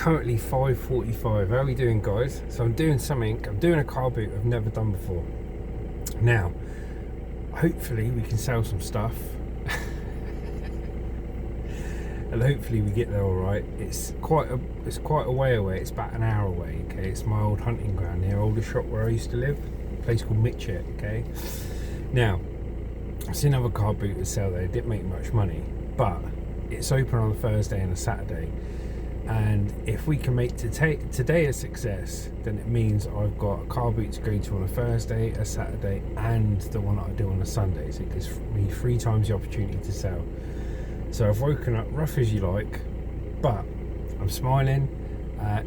currently 5:45. How are we doing, guys? So I'm doing something. I'm doing a car boot I've never done before. Now, hopefully we can sell some stuff. And hopefully we get there all right. It's quite a way away. It's about an hour away. Okay, it's my old hunting ground, the older shop where I used to live, a place called Mitchett. Okay, now I've seen other car booters sell there. It didn't make much money, but it's open on a Thursday and a Saturday. And if we can make today a success, then it means I've got a car boot to go to on a Thursday, a Saturday, and the one that I do on a Sunday. So it gives me 3 times the opportunity to sell. So I've woken up rough as you like, but I'm smiling,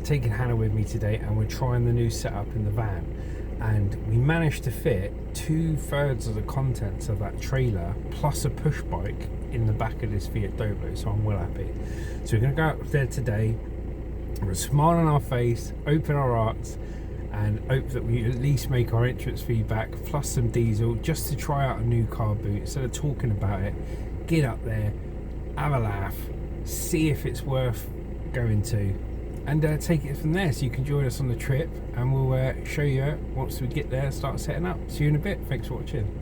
taking Hannah with me today, and we're trying the new setup in the van. And we managed to fit 2/3 of the contents of that trailer plus a push bike in the back of this Fiat Dobo, so I'm well happy. So we're going to go up there today with a smile on our face, open our hearts, and hope that we at least make our entrance fee back plus some diesel just to try out a new car boot. Instead of talking about it, get up there, have a laugh, see if it's worth going to, and take it from there. So you can join us on the trip, and we'll show you once we get there, start setting up. See you in a bit. Thanks for watching.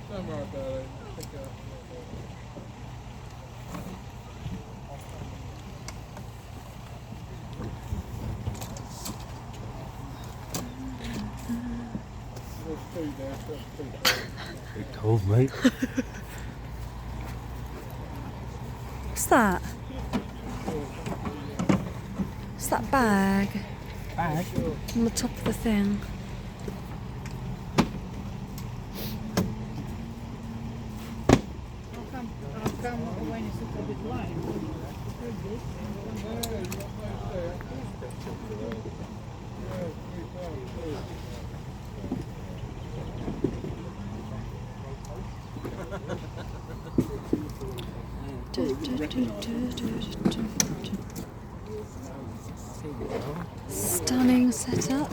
Don't worry about it. Pick it up. There's food there. Big cold, mate. What's that? What's that bag? Bag? On the top of the thing. When it's a bit light. Stunning setup.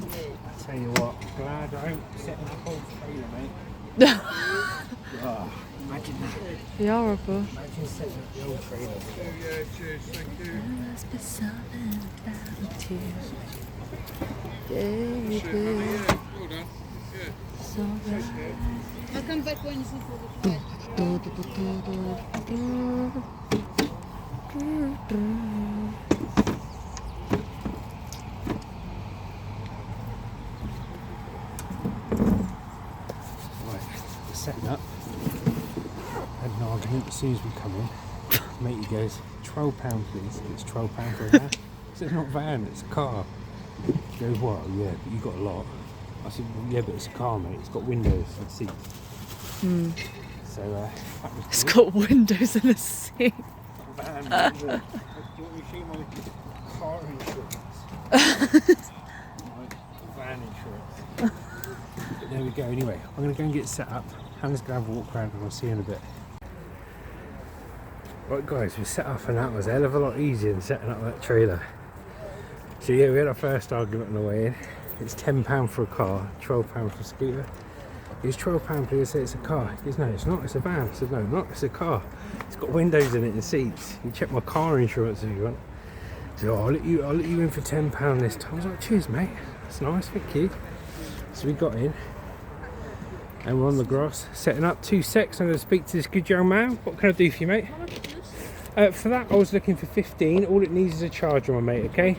Tell you what, glad I ain't setting up whole trailer, mate. Oh, imagine that. Be horrible. Imagine setting up the old trailer. Yeah, cheers, thank you. Must be something about you. Shit, honey, Baby, yeah, well done. Yeah. so right. I'll come back when it's for the Right, we're setting up. Had an argument as soon as we come in. Matey goes, £12 please. It's £12 for a van. I said, it's not a van, it's a car. He goes, what? Oh, yeah, but you got a lot. I said, well, yeah, but it's a car, mate. It's got windows and seats. So that was It's good. got windows and a seat. Van, do you want me to show you my car insurance? My van insurance. But there we go. Anyway, I'm going to go and get set up. Hannah's going to have a walk around and I'll see you in a bit. Right guys, we set up and that was a hell of a lot easier than setting up that trailer. So yeah, we had our first argument on the way in. It's £10 for a car, £12 for a scooter. It was £12 please. I said it's a car. He goes, no it's not, it's a van. I said no, not, it's a car. It's got windows in it and seats. You check my car insurance if you want. So I'll let you in for £10 this time. I was like, cheers mate, that's nice, thank you. So we got in and we're on the grass setting up. 2 secs, I'm going to speak to this good young man. What can I do for you, mate? For that I was looking for 15. All it needs is a charger, my mate, okay?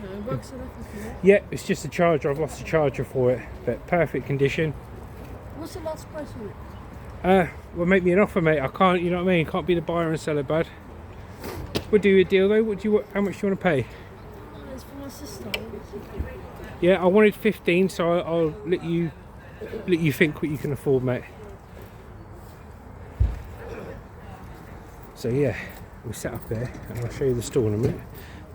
Yeah, it's just a charger. I've lost a charger for it, but perfect condition. What's the last price for it? Well, make me an offer, mate. I can't, you know what I mean? Can't be the buyer and seller, bud. We'll do a deal though. What do you? How much do you want to pay? It's for my sister. Yeah, I wanted 15, so I'll let you think what you can afford, mate. So yeah, we'll set up there and I'll show you the store in a minute.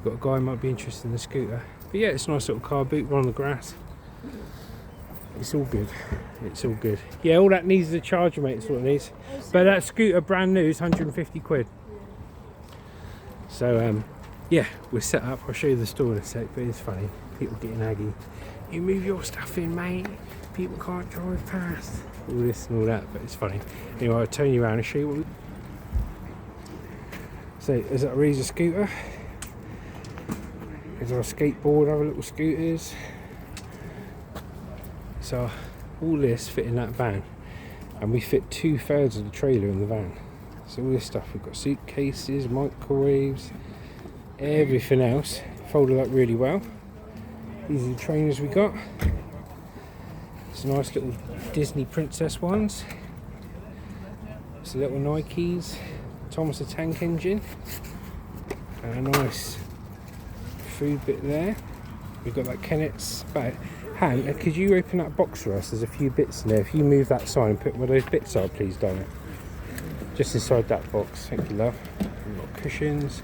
Got a guy who might be interested in the scooter. But yeah, it's a nice little car boot. We're on the grass. It's all good. It's all good. Yeah, all that needs is a charger, mate. That's what it needs. But that scooter, brand new, is 150 quid. So yeah, we're set up. I'll show you the store in a sec. But it's funny. People getting aggy. You move your stuff in, mate. People can't drive past. All this and all that. But it's funny. Anyway, I'll turn you around and show you what we... So is that a Razor scooter? Is there a skateboard, other little scooters? So all this fit in that van, and we fit 2/3 of the trailer in the van. So all this stuff, we've got suitcases, microwaves, everything else folded up really well. These are the trainers we got. Some nice little Disney princess ones. Some little Nikes, Thomas the Tank Engine, and a nice food bit there. We've got that Kennett's bag. Han, could you open that box for us? There's a few bits in there. If you move that side and put where those bits are, please, darling. Just inside that box. Thank you, love. We've got cushions,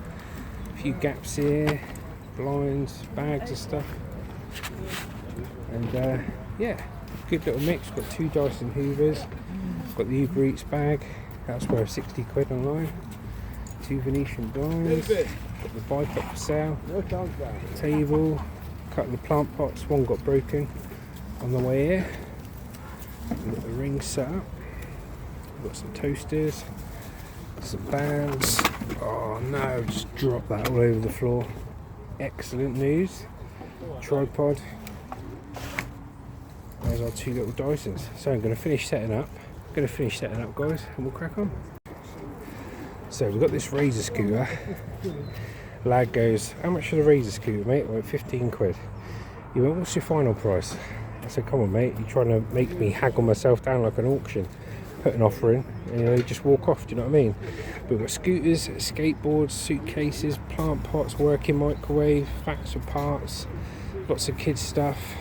a few gaps here, blinds, bags and stuff. And yeah, good little mix. Got 2 Dyson Hoovers. Got the Uber Eats bag. That's worth 60 quid online. 2 Venetian blinds. Got the bike up for sale. Table. Couple of plant pots. One got broken on the way here. We've got the rings set up. We've got some toasters. Some bands. Oh no, just dropped that all over the floor. Excellent news. Tripod. There's our 2 little Dysons. So I'm going to finish setting up. Guys, and we'll crack on. So we've got this Razor scooter. Lad goes, how much for the Razor scooter, mate? I went 15 quid. He went, what's your final price? I said, come on, mate, you're trying to make me haggle myself down like an auction. Put an offer in, and you just walk off, do you know what I mean? We've got scooters, skateboards, suitcases, plant pots, working microwave, facts of parts, lots of kids stuff.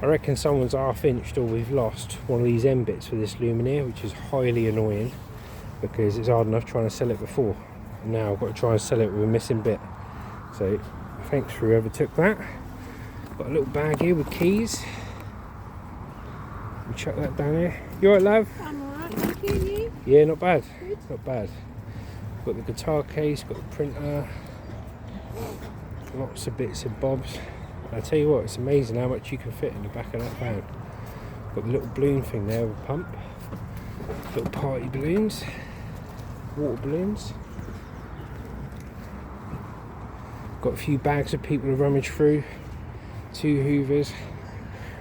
I reckon someone's half-inched or we've lost one of these end bits for this luminaire, which is highly annoying because it's hard enough trying to sell it before. Now I've got to try and sell it with a missing bit. So thanks for whoever took that. Got a little bag here with keys. We'll chuck that down here. You alright, love? I'm alright, thank you. Yeah, not bad. Good. Not bad. Got the guitar case, got the printer, lots of bits and bobs. I tell you what, it's amazing how much you can fit in the back of that van. Got the little balloon thing there with a pump, little party balloons, water balloons. Got a few bags of people to rummage through, 2 Hoovers.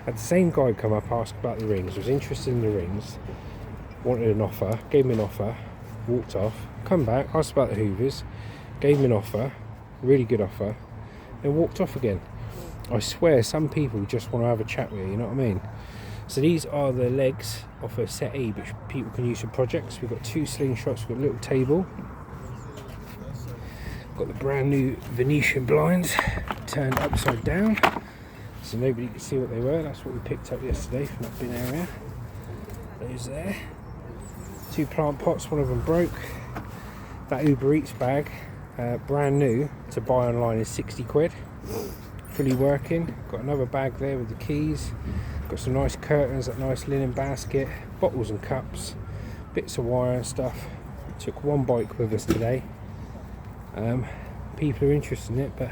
Had the same guy come up, ask about the rings, was interested in the rings, wanted an offer, gave me an offer, walked off, come back, asked about the Hoovers, gave me an offer, really good offer, then walked off again. I swear some people just want to have a chat with you, you know what I mean? So these are the legs of a settee which people can use for projects. We've got 2 slingshots, we've got a little table. Got the brand new Venetian blinds turned upside down so nobody could see what they were. That's what we picked up yesterday from that bin area. Those there. 2 plant pots, one of them broke. That Uber Eats bag, brand new to buy online, is 60 quid. Fully working. Got another bag there with the keys. Got some nice curtains, that nice linen basket, bottles and cups, bits of wire and stuff. Took 1 bike with us today. People are interested in it, but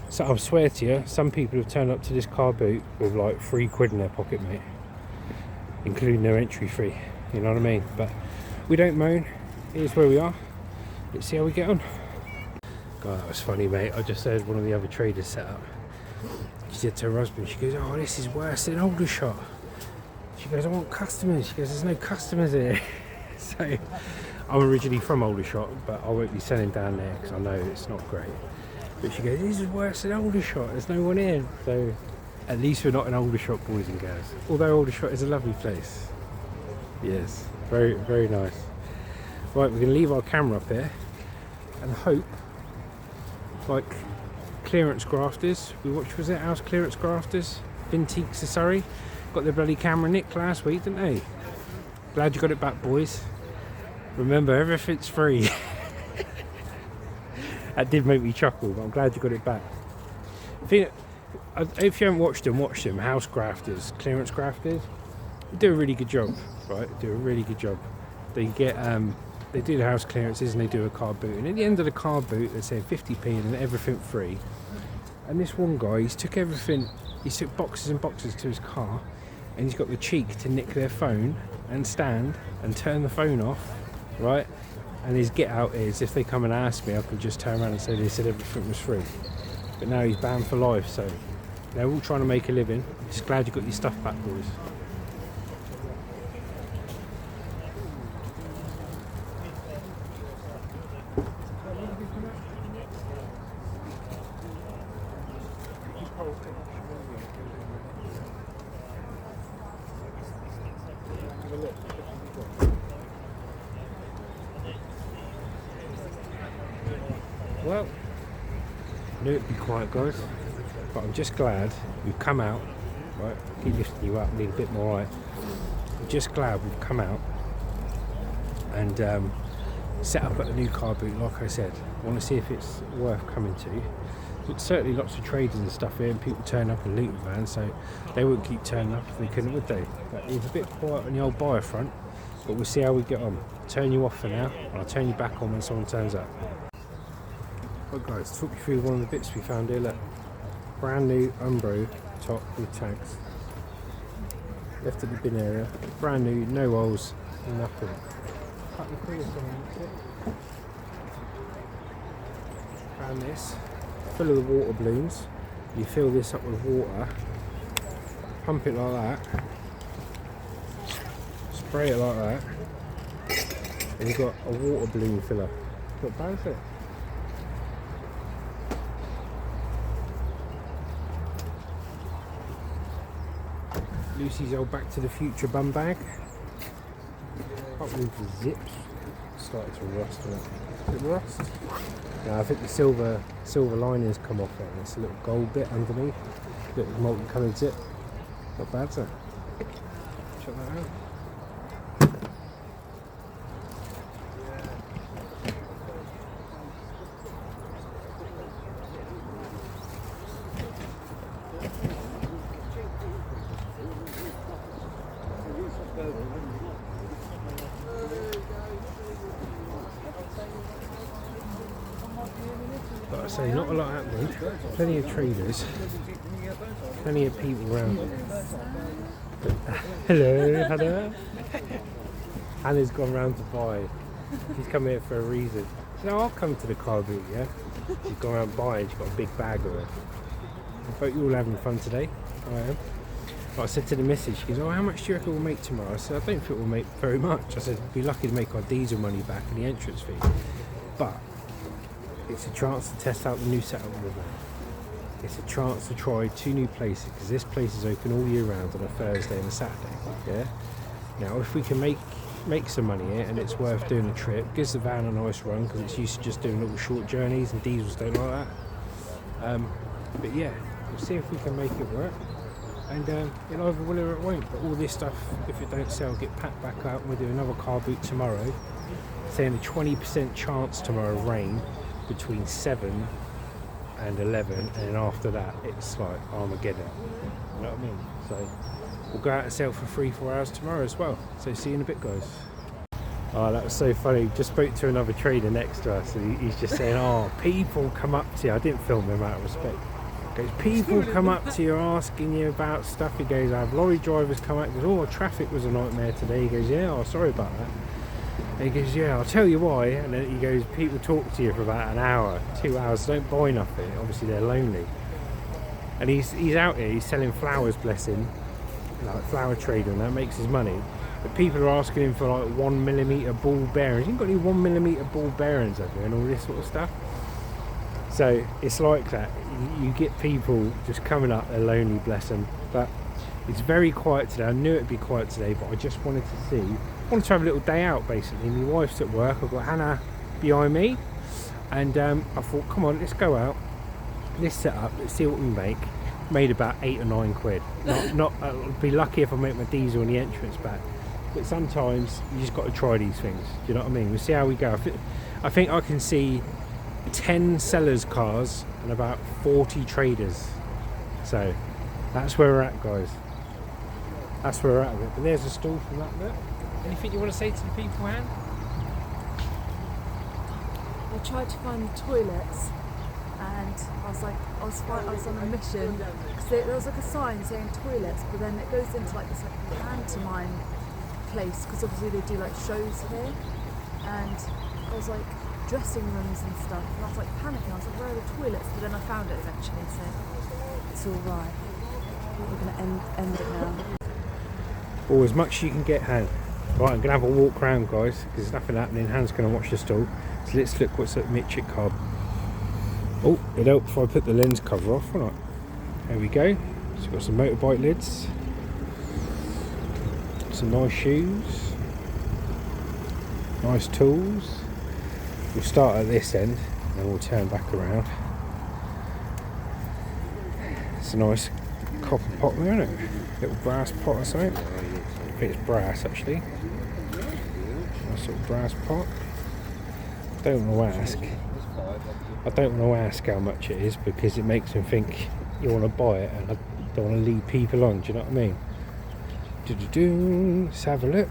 so I swear to you, some people have turned up to this car boot with like 3 quid in their pocket, mate, including their entry fee. You know what I mean? But we don't moan. Here's where we are. Let's see how we get on. God, that was funny, mate. I just heard one of the other traders set up. She said to her husband, she goes, oh, this is worse than Aldershot. She goes, I want customers. She goes, there's no customers here. So I'm originally from Aldershot, but I won't be selling down there because I know it's not great. But she goes, this is worse than Aldershot. There's no one in. So at least we're not in Aldershot, boys and girls. Although Aldershot is a lovely place. Yes, very, very nice. Right, we're going to leave our camera up here and hope, like clearance grafters, which was it, house clearance grafters, Vintiques of Surrey, got their bloody camera nicked last week, didn't they? Glad you got it back, boys. Remember, everything's free. That did make me chuckle, but I'm glad you got it back. If you haven't watched them, house grafters, clearance grafters, they do a really good job, right? They do a really good job. They get they do the house clearances and they do a car boot, and at the end of the car boot they say 50p and everything free. And this one guy, he took boxes and boxes to his car, and he's got the cheek to nick their phone and stand and turn the phone off, right? And his get out is, if they come and ask me, I can just turn around and say they said everything was free. But now he's banned for life, so they're all trying to make a living. Just glad you got your stuff back, boys. Well, knew it'd be quiet, guys, but I'm just glad we've come out. Right, keep lifting you up, need a bit more light. I'm just glad we've come out and set up at the new car boot. Like I said, I want to see if it's worth coming to. But certainly lots of traders and stuff here, and people turn up in looting vans, so they wouldn't keep turning up if they couldn't, would they? But it's a bit quiet on the old buyer front, but we'll see how we get on. Turn you off for now, and I'll turn you back on when someone turns up. Right guys, talk you through one of the bits we found here. Look, brand new Umbro top with tags, left at the bin area, brand new, no holes, nothing. Cut the crease on it. Found this, full of the water balloons. You fill this up with water, pump it like that, spray it like that, and you've got a water balloon filler. Not bad, is it? Lucy's old Back to the Future bum bag. Can't believe the zips started to rust. Is it rust? Yeah, I think the silver lining's come off it, and it's a little gold bit underneath. Little multicoloured zip. Not bad, is it? Check that out. Like I say, not a lot happening. Plenty of traders, plenty of people around. Hello, Hannah. Hannah's gone round to buy. She's come here for a reason. No, I'll come to the car boot, yeah? She's gone around buying, she's got a big bag of it. I hope you're all having fun today. I am. But I said to the missus, she goes, oh, how much do you reckon we'll make tomorrow? I said, I don't think we'll make very much. I said, we'd be lucky to make our diesel money back and the entrance fee. But it's a chance to test out the new setup with the van. It's a chance to try 2 new places, because this place is open all year round on a Thursday and a Saturday. Yeah. Now, if we can make some money here and it's worth doing the trip, gives the van a nice run because it's used to just doing little short journeys, and diesels don't like that. But yeah, we'll see if we can make it work. And it either will or it won't. But all this stuff, if it don't sell, get packed back up. We'll do another car boot tomorrow. Saying a 20% chance tomorrow of rain between 7 and 11, and then after that it's like Armageddon. You know what I mean? So we'll go out and sell for 3-4 hours tomorrow as well. So see you in a bit, guys. Oh, that was so funny. Just spoke to another trader next to us, and he's just saying, oh, people come up to you. I didn't film him out of respect. He goes, people come up to you asking you about stuff. He goes, I have lorry drivers come out. He goes, oh, traffic was a nightmare today. He goes, yeah, oh, sorry about that. And he goes, yeah, I'll tell you why. And then he goes, people talk to you for about an hour, 2 hours, don't buy nothing. Obviously they're lonely. And he's out here, he's selling flowers, bless him, like flower trader, and that makes his money. But people are asking him for like 1mm ball bearings. You ain't got any 1mm ball bearings over here and all this sort of stuff. So it's like that. You get people just coming up, they're lonely, bless them. But it's very quiet today. I knew it'd be quiet today, but I just wanted to see. I wanted to have a little day out basically. My wife's at work, I've got Hannah behind me, and I thought, come on, let's go out, let's set up, let's see what we make. Made about 8 or 9 quid. I'd be lucky if I make my diesel and the entrance back, but sometimes you just got to try these things. Do you know what I mean? We'll see how we go. I think I can see 10 sellers' cars and about 40 traders. So that's where we're at, guys. That's where we're at with it. But there's a stall from that bit. Anything you want to say to the people, Anne? I tried to find the toilets, and I was on a mission, because there was like a sign saying toilets, but then it goes into like this like pantomime place, because obviously they do like shows here, and was like dressing rooms and stuff, and I was like panicking. I was like, where are the toilets? But then I found it eventually, so it's all right. We're gonna end it now. Or as much as you can get, Han. Right, I'm gonna have a walk around, guys, because there's nothing happening. Han's gonna watch the stall. So let's look what's at Mitchett Cobb. Oh, it helped if I put the lens cover off, won't it? There we go. So we've got some motorbike lids, some nice shoes, nice tools. We'll start at this end and then we'll turn back around. It's a nice copper pot there, isn't it? Little brass pot or something. I think it's brass actually. Nice little brass pot. Don't want to ask. I don't want to ask how much it is because it makes me think you want to buy it and I don't want to lead people on, do you know what I mean? Let's have a look.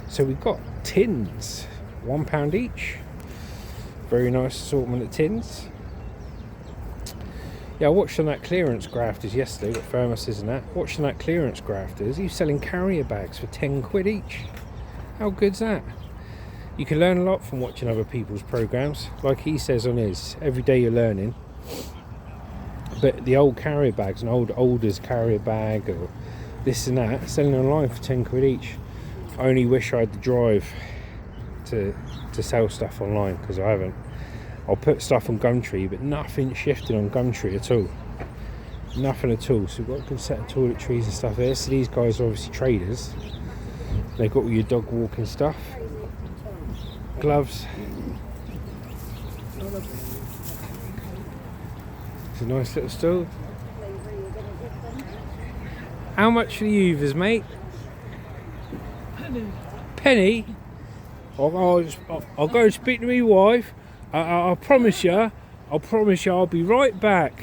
So we've got tins, £1 each. Very nice assortment of tins. Yeah, I watched on that clearance grafters yesterday, got thermoses and that. Watching that clearance grafters, he was selling carrier bags for £10 each. How good's that? You can learn a lot from watching other people's programs. Like he says on his, every day you're learning. But the old carrier bags, an older's carrier bag or this and that, selling online for £10 each. I only wish I had the drive to sell stuff online, because I haven't. I'll put stuff on Gumtree, but nothing shifted on Gumtree at all. Nothing at all. So we've got a good set of toiletries and stuff there. So these guys are obviously traders. They've got all your dog walking stuff. Gloves. It's a nice little stall. How much for the Hoovers, mate? Penny? I'll go and speak to my wife. I promise you, I'll be right back.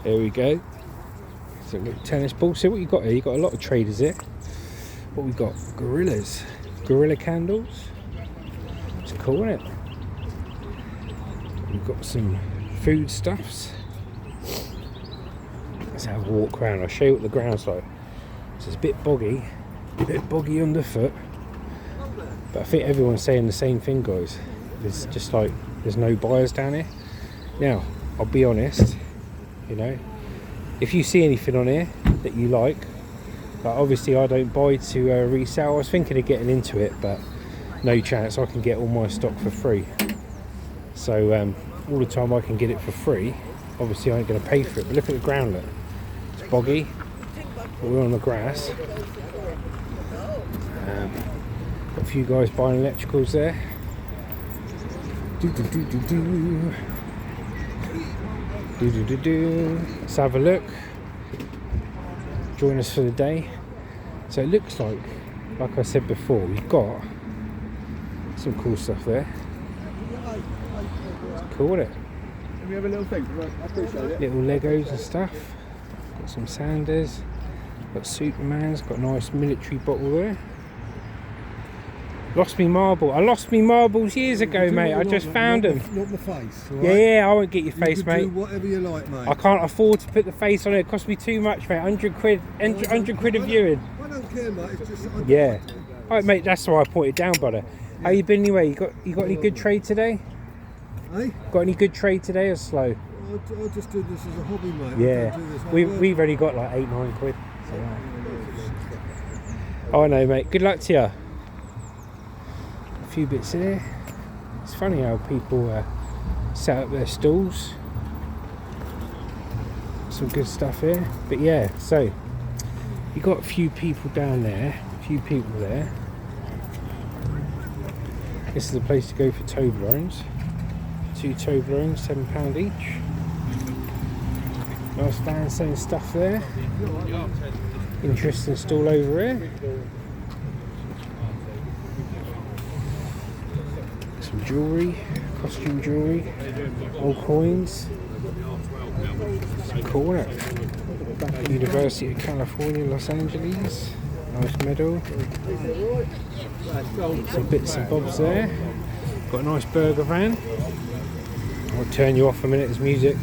There we go. So little tennis ball. See what you got here? You got a lot of traders here. What we got? Gorillas. Gorilla candles. It's cool, isn't it? We've got some food stuffs. Let's have a walk around. I'll show you what the ground's like. So it's a bit boggy underfoot. But I think everyone's saying the same thing, guys. There's just like, there's no buyers down here. Now, I'll be honest, you know, if you see anything on here that you like obviously I don't buy to resell. I was thinking of getting into it, but no chance. I can get all my stock for free. So all the time I can get it for free, obviously I ain't going to pay for it. But look at the ground, look. It's boggy, but we're on the grass. Got a few guys buying electricals there. Let's have a look. Join us for the day. So it looks like I said before, we've got some cool stuff there. It's cool, isn't it? Can we have a little thing? I appreciate it. Little Legos and stuff. Got some Sanders. Got Superman's. Got a nice military bottle there. Lost me marble. I lost me marbles years ago, mate. I just found them. Not the face, all Yeah, right? yeah, I won't get your face, You mate. can do whatever you like, mate. I can't afford to put the face on it. It cost me too much, mate. 100 quid. 100 quid a viewing. I don't care, mate. It's just... Yeah. Alright, mate, that's why I put it down, brother. How you been anyway? You got any good trade today? Hey? Got any good trade today or slow? I just do this as a hobby, mate. Yeah. I don't do this. I work. We've only got like 8-9 quid. So, oh, I know, mate. Good luck to you. A few bits here. It's funny how people set up their stalls. Some good stuff here. But yeah, so you got a few people down there, a few people there. This is the place to go for Toblerones. 2 Toblerones, £7 each. Nice van selling stuff there. Interesting stall over here. Some jewellery, costume jewellery, old coins. Some cool, isn't it? Back at University of California, Los Angeles. Nice medal. Some bits and bobs there. Got a nice burger van. I'll turn you off a minute, there's music.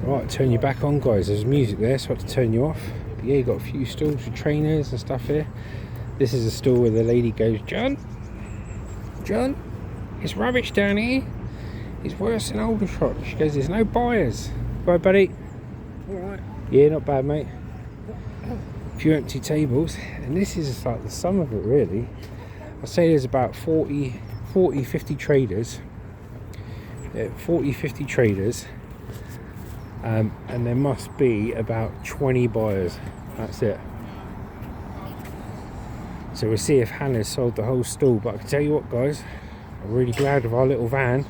Right, turn you back on, guys. There's music there, so I have to turn you off. Yeah, you got a few stalls with trainers and stuff here. This is a stall where the lady goes, John, it's rubbish down here. It's worse than Aldershot. She goes, there's no buyers. Bye, buddy. Alright. Yeah, not bad, mate. A few empty tables, and this is like the sum of it, really. I'd say there's about 40, 50 traders. 40, 50 traders. And there must be about 20 buyers. That's it. So we'll see if Hannah's sold the whole stall. But I can tell you what, guys, I'm really glad of our little van.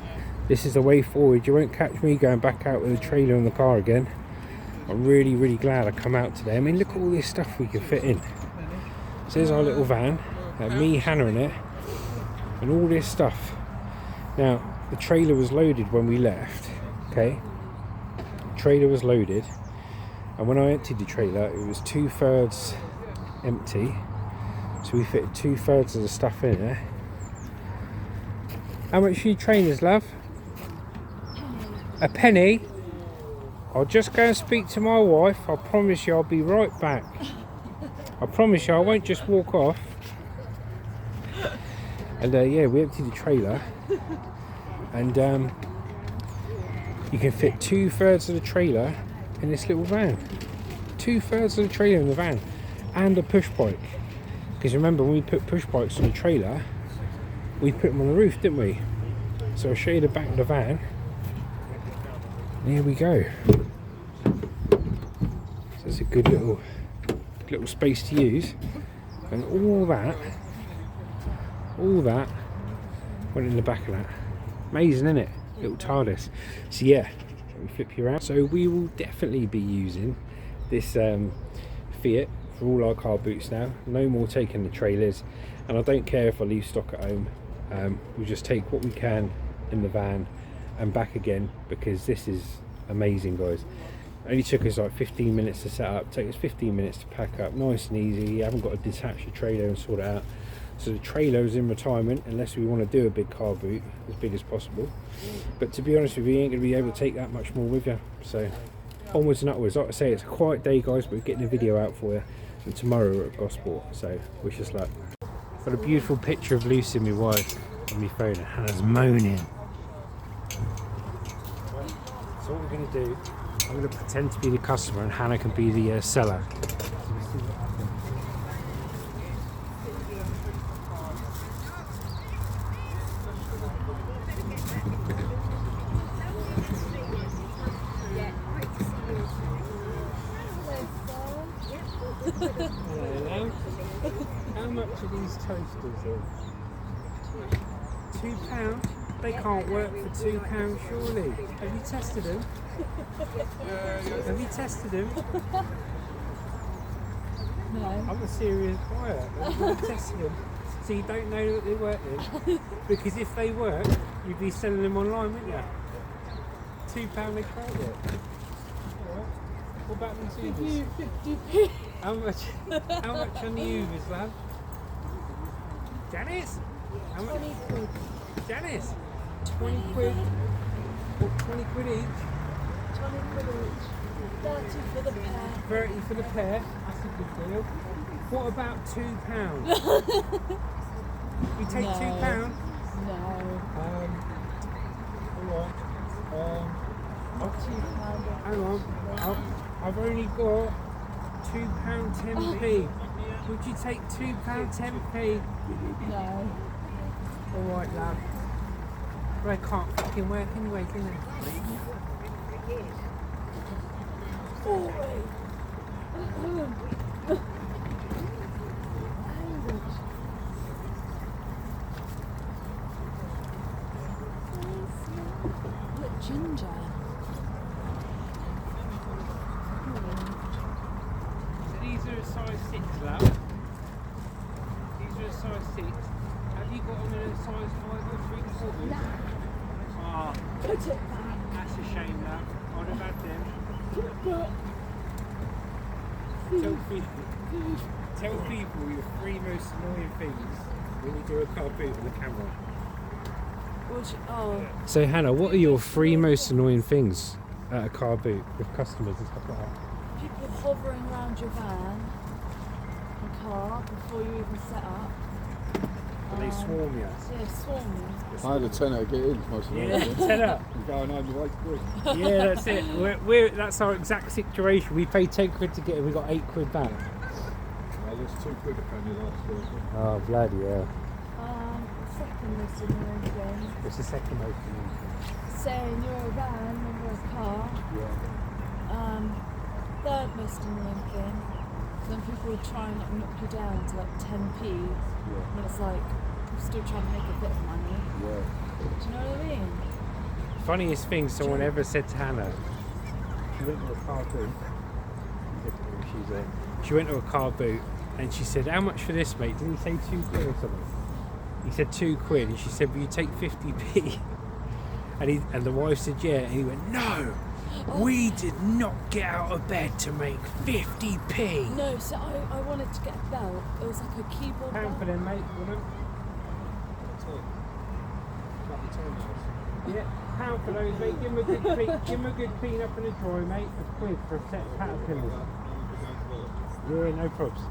This is the way forward. You won't catch me going back out with a trailer in the car again. I'm really, really glad I come out today. I mean, look at all this stuff we can fit in. So there's our little van, me, Hannah in it, and all this stuff. Now, the trailer was loaded when we left, okay? The trailer was loaded, and when I emptied the trailer, it was 2/3 empty. So we fitted 2/3 of the stuff in there. How much are your trainers, love? A penny? I'll just go and speak to my wife. I promise you I'll be right back. I promise you I won't just walk off. And yeah, we emptied the trailer. And you can fit 2/3 of the trailer in this little van. 2/3 of the trailer in the van. And a push bike. Because remember, when we put push bikes on the trailer, we put them on the roof, didn't we? So I'll show you the back of the van. Here we go. So it's a good little space to use, and all that went in the back of that. Amazing, isn't it? Little TARDIS. So yeah, let me flip you around. So we will definitely be using this Fiat for all our car boots now. No more taking the trailers, and I don't care if I leave stock at home. We'll just take what we can in the van and back again, because this is amazing, guys. It only took us like 15 minutes to set up, take us 15 minutes to pack up, nice and easy. You haven't got to detach the trailer and sort it out. So the trailer is in retirement unless we want to do a big car boot, as big as possible. But to be honest with you, you ain't going to be able to take that much more with you. So onwards and upwards. Like I say, it's a quiet day, guys, but we're getting a video out for you, and tomorrow we're at Gosport, so wish us luck. Got a beautiful picture of Lucy, my wife, on my phone, and Hannah's moaning. So what we're going to do, I'm going to pretend to be the customer and Hannah can be the seller. Hello. How much are these toasters then? £2? They can't work for £2, surely. Have you tested them? Have you tested them? No. I'm a serious buyer. Have you tested them? So you don't know that they work then? Because if they work, you'd be selling them online, wouldn't you? £2 they can't work. Alright. What about these Ubers? 50p. How much on the Ubers, love? Janice? How much? 20 quid. Janice? 20 quid? What, 20 quid each? 20 quid each. 30 for the pair. 30 for the pair? That's a good deal. What about £2? You take No. £2? No. Alright. £2. Hang on. I've only got £2 10p. Would you take £2 10p? No. Alright, love. They can't fucking work anyway, can they? Look, ginger. So these are a size 6, love. These are a size 6. Have you got them in a size 5 or 3/4? Nah. Ah, Put it back. that's a shame, love. I'd have had them. Tell people your 3 most annoying things when you do a car boot with a camera. Oh, So Hannah, what are your 3 most annoying things at a car boot with customers and stuff like that? people hovering around your van and car before you even set up. They swarm you. Yeah, swarm you. I had a tenner to get in most of the Yeah, time. tenner. I'm going home with 8 quid. Yeah, that's it. That's our exact situation. We paid 10 quid to get in, we got 8 quid back. I lost 2 quid at Penny last Thursday. Oh, bloody hell. Second most annoying thing. What's the second most annoying thing? Saying you're a van and we're a car. Yeah. Third most annoying thing. When people would try and like, knock you down to like 10p, and it's like I'm still trying to make a bit of money. Yeah. Do you know what I mean? Funniest thing someone ever said to Hannah. She went to a car boot. She went to a car boot and she said, "How much for this, mate?" Didn't he say 2 quid or something? He said 2 quid, and she said, "Will you take 50p?" And the wife said, "Yeah," and he went, "No, we did not get out of bed to make 50p." No, so I wanted to get a belt. It was like a keyboard Pound for belt. them, mate, woman. Yeah, pound for those, mate. Give him a good clean up and a dry, mate. A quid for a set of caterpillars. Yeah, no probs.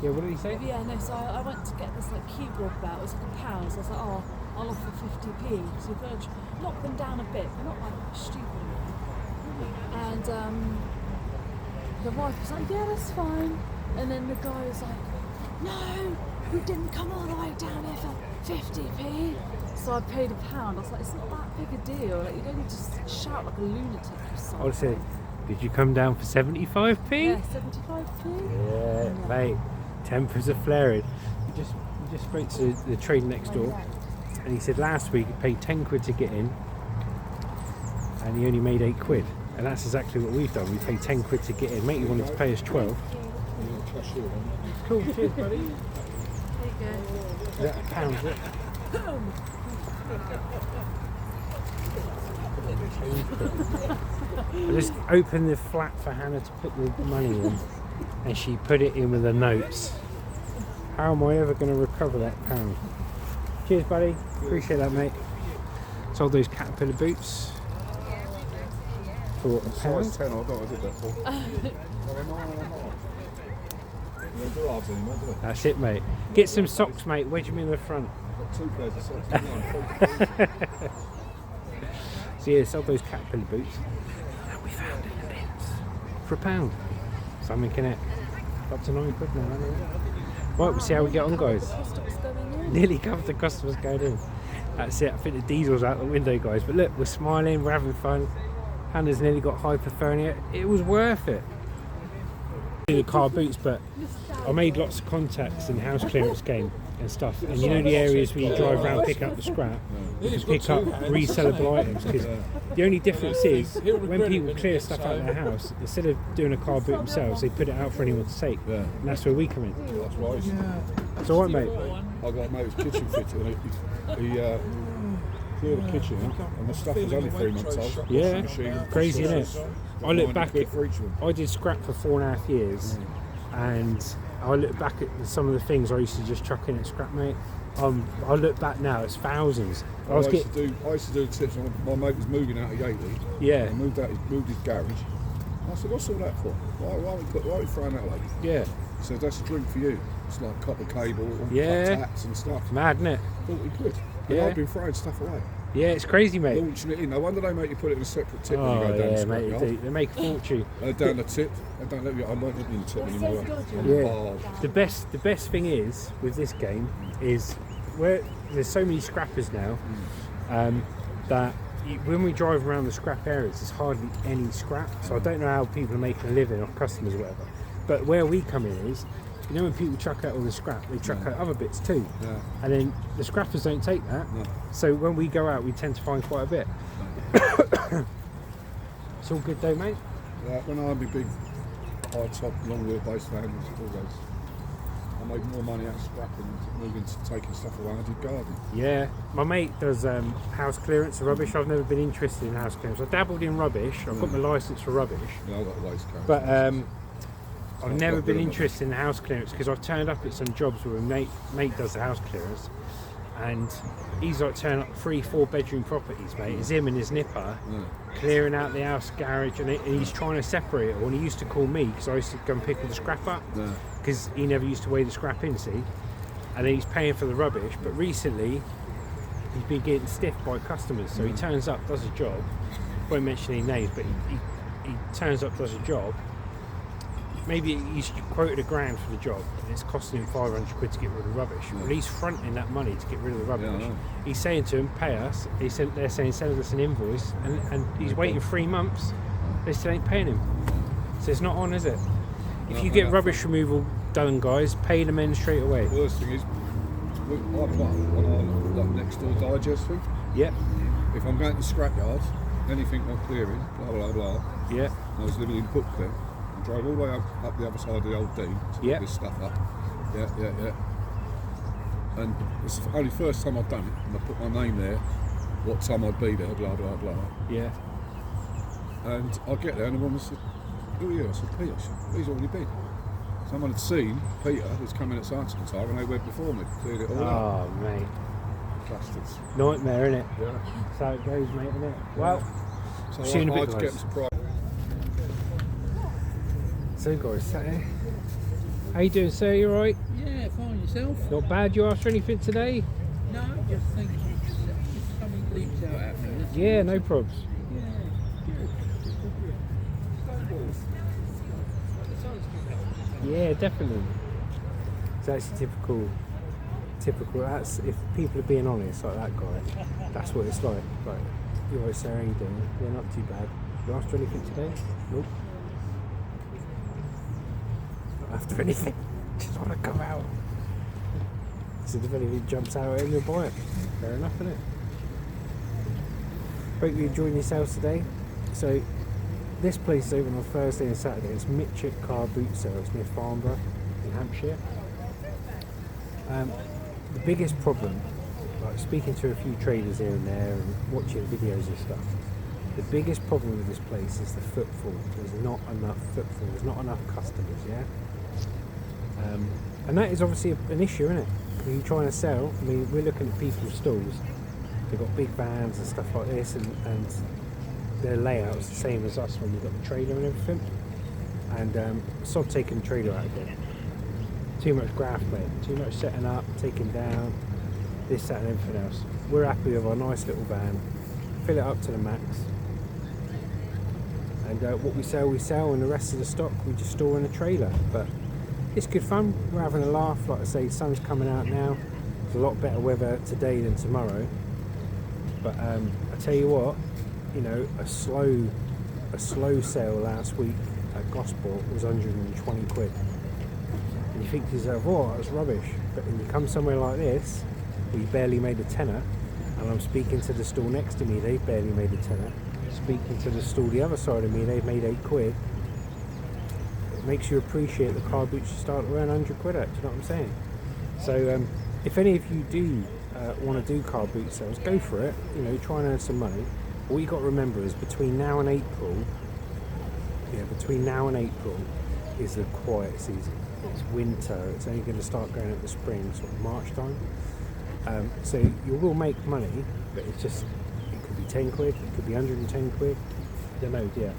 Yeah, what did he say? Yeah, no, so I went to get this like keyboard belt. It was like £1. So I was like, oh, I'll offer 50p. So you're going to knock them down a bit, but not like stupid. And the wife was like, yeah, that's fine. And then the guy was like, no, we didn't come all the way down here for 50p. So I paid £1. I was like, it's not that big a deal. Like, you don't need to shout like a lunatic or something. I would say, did you come down for 75p? Yeah, 75p. Yeah, mate. Tempers are flaring. We just spoke to the trader next door, and he said last week he paid 10 quid to get in, and he only made 8 quid. And that's exactly what we've done. We paid 10 quid to get in. Mate, you wanted to pay us 12. Cool, cheers, buddy. There you go. Is that a pound, is it? I just opened the flap for Hannah to put the money in, and she put it in with the notes. How am I ever going to recover that £1? Cheers, buddy. Appreciate that, mate. Sold those caterpillar boots for £1. Size 10, I don't know what I did that for. You don't do halves anymore, do they? That's it, mate. Get some socks, mate. Wedge them in the front. I've got 2 pairs of socks. So yeah, sold those caterpillar boots that we found in the bins for £1. So I'm making it up to 9 quid now, isn't it? Right, we'll see how we get on, guys. Customers going in. Nearly covered the customers going in. That's it, I think the diesel's out the window, guys. But look, we're smiling, we're having fun. Hannah's nearly got hypothermia. It was worth it. The car boots, but I made lots of contacts in the house clearance game and stuff. And you know the areas where you drive around, pick up the scrap, you can pick up resellable items. Because the only difference is when people clear stuff out of their house, instead of doing a car boot themselves, they put it out for anyone to take. Yeah. And that's where we come in. That's right. It's all right, mate. I got a mate who's kitchen fitter, and he cleared the kitchen, and the stuff was only 3 months old. Yeah, Machine, crazy, isn't it? I look back at, for each of them. I did scrap for 4.5 years, and I look back at some of the things I used to just chuck in at scrap, mate. I look back now, it's thousands. I used to do the tips. My mate was moving out of Yateley. Yeah. He moved his garage. I said, "What's all that for? Why are we throwing that away?" Yeah, He said, "That's a drink for you. It's like copper cable, Yeah. tats and stuff." mad, isn't it? 40 quid. And Yeah. I've been throwing stuff away. Yeah, it's crazy, mate. Launching it in. No wonder they make you put it in a separate tip when you Oh go down the yeah, scrap mate, yard. they make a fortune. Down the tip. They don't let you. I won't let you in the tip anymore. Yeah. The best thing is with this game is where there's so many scrappers now that when we drive around the scrap areas, there's hardly any scrap. So I don't know how people are making a living off customers or whatever. But where we come in is, you know, when people chuck out all the scrap, they chuck out other bits too. Yeah. And then the scrappers don't take that. No. So when we go out, we tend to find quite a bit. It's all good though, mate. When I had my big high top long wheelbase van, I made more money out of scrapping than moving to taking stuff away. I did gardening. Yeah, my mate does house clearance of rubbish. I've never been interested in house clearance. I dabbled in rubbish. I've got my licence for rubbish, You know, I got a waste code. but I've never got been rid of interested in the house clearance because I've turned up at some jobs where a mate does the house clearance, and he's like turning up 3-4 bedroom properties, mate. It's him and his nipper clearing out the house garage, and he's trying to separate it all. And he used to call me because I used to go and pick all the scrap up because he never used to weigh the scrap in, see. And then he's paying for the rubbish, but recently he's been getting stiffed by customers, so he turns up, does a job, won't mention any names, but he turns up, does a job. Maybe he's quoted £1,000 for the job, and it's costing him 500 quid to get rid of the rubbish. Well, he's fronting that money to get rid of the rubbish. He's saying to him, pay us. They're saying, send us an invoice, and he's waiting 3 months. They still ain't paying him. So it's not on, is it? If you get rubbish removal done, guys, pay the men straight away. The worst thing is, I put on like next door digest thing. Yeah. If I'm going to the scrapyard, anything I'm clearing, blah blah blah. Yeah. I was living in Brooklyn. I drove all the way up the other side of the old Dean to get this stuff up. Yeah. And it's the only first time I've done it, and I put my name there, what time I'd be there, blah blah blah. Yeah. And I get there, and the woman said, "Who are you?" I said, "Peter." She said, "He's already been." Someone had seen Peter was coming at such and time, and they went before me, cleared it all up. Oh, mate. Bastards. Nightmare, innit? Yeah. That's how it goes, mate, innit? Well, So see you in a bit, I'd guys. get surprised. So, guys, Saturday. How you doing, sir? You alright? Yeah, fine yourself. Not bad. You after anything today? No, just think if something leaks out at me. that's Yeah, all. no probs. Yeah, good. Yeah, definitely. It's actually typical. That's if people are being honest, like that guy. That's what it's like. Like, you're right, sir. How you doing? Yeah, not too bad. You after anything today? Nope. Not after anything. Just want to go out. So if anything jumps out at him, you'll buy it. Fair enough, isn't it? Hope you're enjoying yourselves today. So, this place is open on Thursday and Saturday. It's Mitchett Car Boot Sales near Farnborough in Hampshire. The biggest problem, like speaking to a few traders here and there and watching videos and stuff, the biggest problem with this place is the footfall. There's not enough footfall. There's not enough customers, yeah? And that is obviously an issue, isn't it? When you're trying to sell, I mean, we're looking at people's stalls. They've got big vans and stuff like this, and their layout's the same as us when we've got the trailer and everything. And sod taking the trailer out again. Too much graft, mate. Too much setting up, taking down, this, that, and everything else. We're happy with our nice little van. Fill it up to the max. And what we sell, and the rest of the stock we just store in a trailer. But it's good fun. We're having a laugh. Like I say, the sun's coming out now. It's a lot better weather today than tomorrow. But I tell you what, you know, a slow sale last week at Gosport was 120 quid. And you think to yourself, oh, that's rubbish. But when you come somewhere like this, we barely made a tenner, and I'm speaking to the stall next to me, they've barely made a tenner. Speaking to the stall the other side of me, they've made 8 quid. It makes you appreciate the car boots you start around 100 quid at, do you know what I'm saying? So if any of you do want to do car boot sales, go for it, you know, try and earn some money. All you got to remember is between now and April is the quiet season. It's winter, it's only going to start going at the spring, sort of March time. So you will make money, but it could be 10 quid, it could be 110 quid, I don't know, yeah.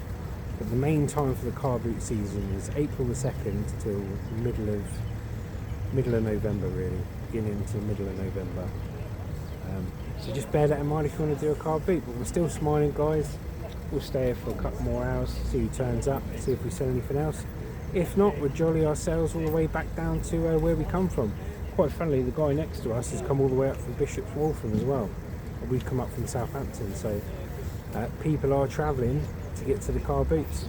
But the main time for the car boot season is April the 2nd till middle of November, really, beginning to middle of November. So just bear that in mind if you want to do a car boot. But we're still smiling, guys. We'll stay here for a couple more hours, see who turns up, see if we sell anything else. If not, we'll jolly ourselves all the way back down to where we come from. Quite funnily, the guy next to us has come all the way up from Bishop's Waltham as well. We've come up from Southampton, so people are travelling to get to the car boots.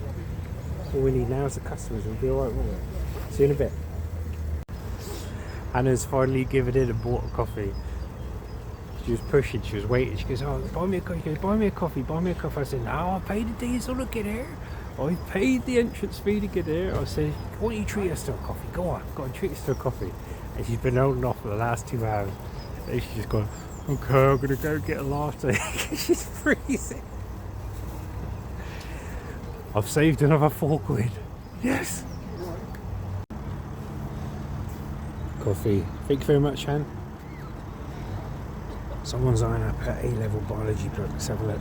All we need now is the customers. We'll be alright, won't we? See you in a bit. Anna's finally given in and bought a coffee. She was pushing, she was waiting. She goes, oh, buy me a coffee. She goes, buy me a coffee, buy me a coffee. I said, no, I paid the diesel to get here. I paid the entrance fee to get here. I said, why don't you treat us to a coffee? Go on, treat us to a coffee. And she's been holding off for the last 2 hours. And she's just gone, okay, I'm going to go get a latte. She's freezing. I've saved another 4 quid. Yes. Coffee. Thank you very much, Han. Someone's eyeing up her A-level biology book. Let's have a look.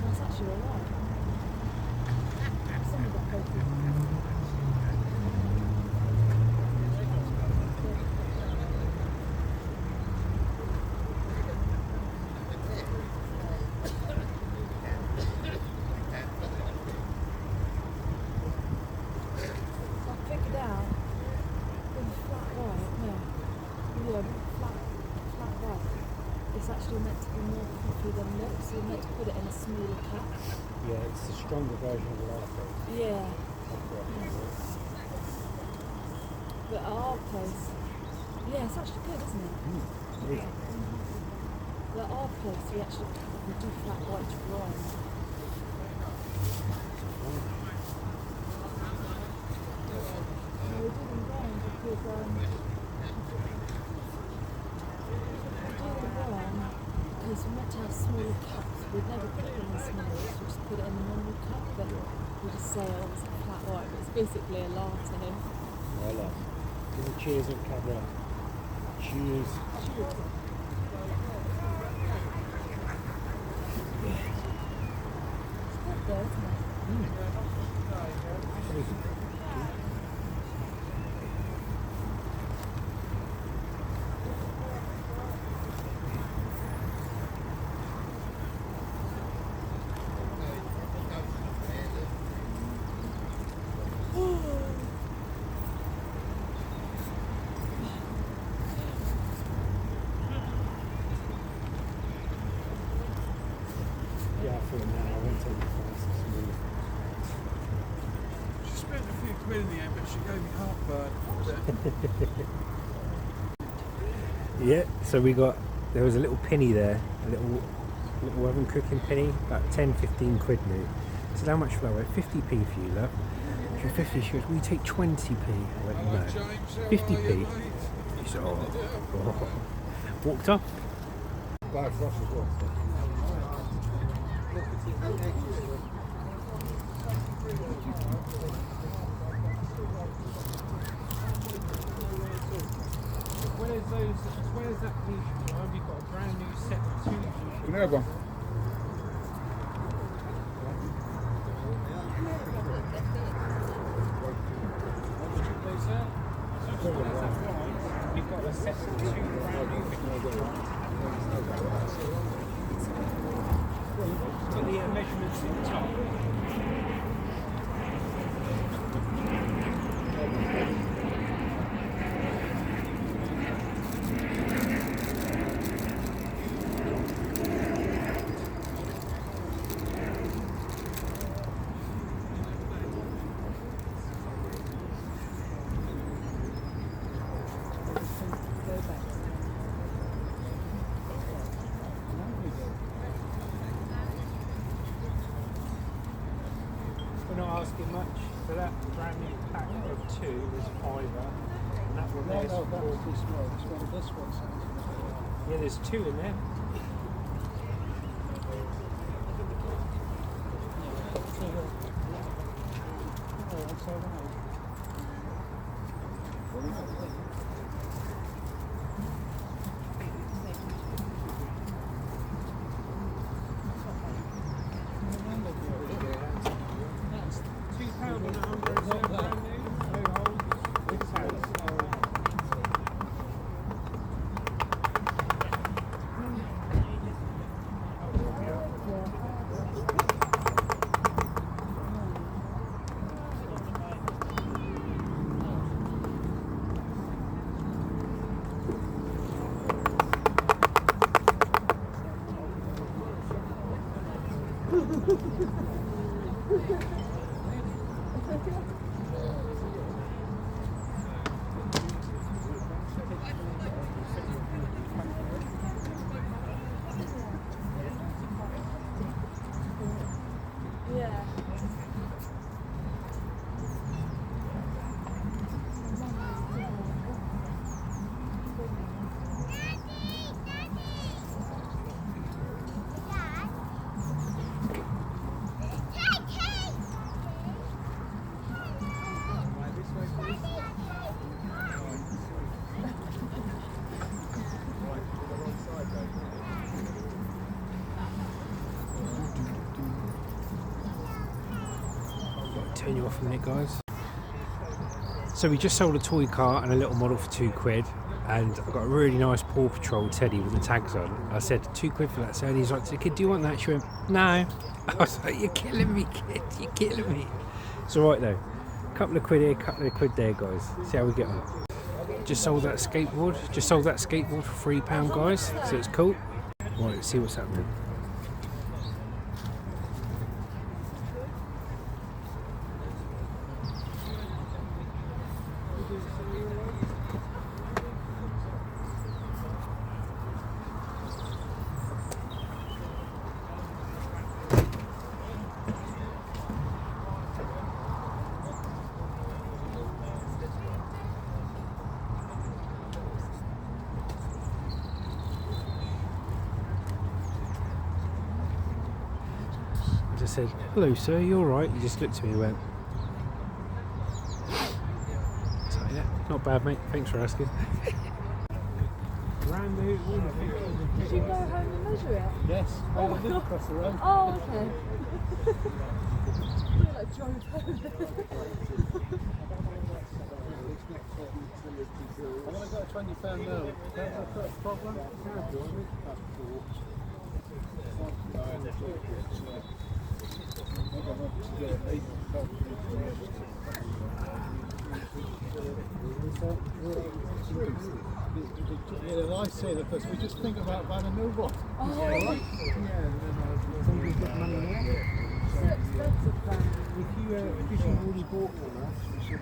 That's actually alright. Some of the papers. I figured out with flat white, flat white. It's actually meant to be more puffy than milk, so you're meant to put it in a smaller cup. Yeah, it's the stronger version of the latte. Yeah. But at our place, yeah, it's actually good, isn't it? Yeah. But at our place, we do flat white wine. We do them wrong because we're meant to have smaller cups. We'd never put it in the smaller, we just put it in the normal cup, but we just say, oh, it's a flat white, but it's basically a latte. Voila. Give a cheers on camera. Cheers. Cheers. It's good though, isn't it? Yeah, I feel now. I won't take the price this morning. She spent a few quid in the end, but she gave me heartburn. Yeah, so there was a little penny there, a little oven cooking penny, about 10-15 quid new. I said, how much for that? I went, 50p for you, love. She went, 50, she goes, will you take 20p? I went, no. 50p? She said, oh. Walked off. Bad for us as well. Where's that niche? Have you got a brand new set of two? Can I have one? You've got a set of two brand new put the measurements at the top. We're not asking much for that brand new pack of two was £5, and that one there's This one sounds yeah, there's two in there. turn you off a minute, guys. So we just sold a toy car and a little model for £2, and I got a really nice Paw Patrol teddy with the tags on. I said £2 for that, so and he's like, "Kid, do you want that?" She went, "No." I was like, "You're killing me, kid, you're killing me." It's alright though. Couple of quid here, couple of quid there, guys. See how we get on. Just sold that skateboard for £3, guys, so it's cool. Right, let's see what's happening. I said, "Hello sir, you alright?" He just looked at me and went, so yeah, not bad mate, thanks for asking. Brand new. Did you go home and measure it? Yes, I live across the road. Oh, okay. You like drove home. I've only got a £20 note. That's the first problem. Yeah, I say that because we just think about buying a new one. Oh, Somebody's got money there. so expensive then. If you've already bought one, if you